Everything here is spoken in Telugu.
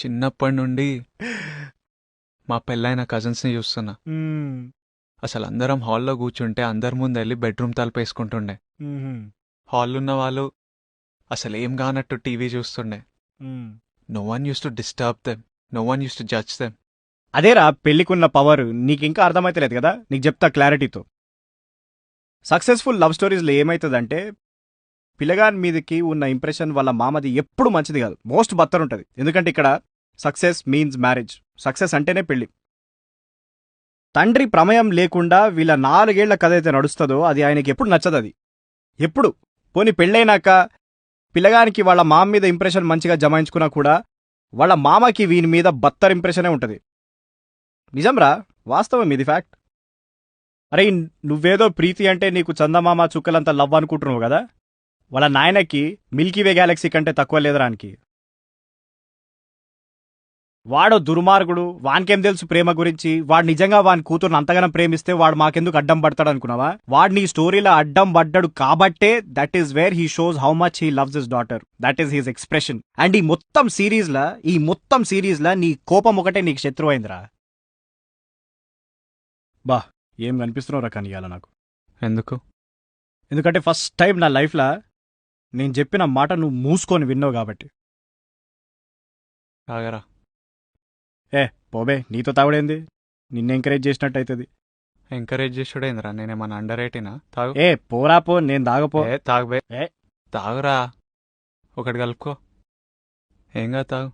చిన్నప్పటి నుండి మా పెళ్ళైన కజిన్స్ని చూస్తున్నా. మ్మ్. అసలు అందరం హాల్లో కూర్చుంటే అందరి ముందు వెళ్ళి బెడ్రూమ్ తలుపేసుకుంటుండే. మ్మ్. హాల్ ఉన్న వాళ్ళు అసలు ఏం కానట్టు టీవీ చూస్తుండే. మ్మ్. No one uses to disturb them, no one uses to judge them. అదేరా పెళ్లికున్న పవర్. నీకింకా అర్థమైతలేదు కదా, నీకు చెప్తా క్లారిటీతో. సక్సెస్ఫుల్ లవ్ స్టోరీస్లో ఏమవుతుందంటే పిల్లగాని మీదకి ఉన్న ఇంప్రెషన్ వాళ్ళ మామది ఎప్పుడు మంచిది కాదు, మోస్ట్ బత్తర్ ఉంటుంది. ఎందుకంటే ఇక్కడ సక్సెస్ మీన్స్ మ్యారేజ్, సక్సెస్ అంటేనే పెళ్లి. తండ్రి ప్రమేయం లేకుండా వీళ్ళ 4 ఏళ్ల కథ అయితే నడుస్తుందో అది ఆయనకి ఎప్పుడు నచ్చదు. అది ఎప్పుడు పోనీ పెళ్ళైనాక పిల్లగానికి వాళ్ళ మామ మీద ఇంప్రెషన్ మంచిగా జమాయించుకున్నా కూడా వాళ్ళ మామకి వీని మీద బత్తర్ ఇంప్రెషనే ఉంటుంది. నిజంరా, వాస్తవం ఇది, ఫ్యాక్ట్. అరే నువ్వేదో ప్రీతి అంటే నీకు చందమామ చుక్కలంత లవ్ అనుకుంటున్నావు కదా, వాళ్ళ నాయనకి మిల్కీవే గ్యాలక్సీ కంటే తక్కువ లేదరానికి. వాడో దుర్మార్గుడు, వానికేం తెలుసు ప్రేమ గురించి. వాడు నిజంగా వాని కూతురుని అంతగానం ప్రేమిస్తే వాడు మాకెందుకు అడ్డం పడతాడు అనుకున్నావా? వాడిని ఈ స్టోరీలో అడ్డం పడ్డాడు కాబట్టే that is where he shows how much he loves his daughter. That is his expression. And ఈ మొత్తం సిరీస్ లా నీ కోపం ఒకటే నీకు శత్రువు అయిందిరా. బా ఏం కనిపిస్తున్నావురా కానీ ఇవాళ నాకు. ఎందుకు? ఎందుకంటే ఫస్ట్ టైం నా లైఫ్లో నేను చెప్పిన మాట నువ్వు మూసుకొని విన్నావు కాబట్టి. తాగరా. పోబే, నీతో తాగుడేంది? నిన్ను ఎంకరేజ్ చేసినట్టు అవుతుంది. ఎంకరేజ్ చేసుడేంద్రా, నేనేమన్నా అండర్ రేటినా? తాగు. పోరా పో, నేను తాగపో. తాగుబే. ఏ. తాగురా, ఒకటి కలుపుకో, ఏం కాదు, తాగు.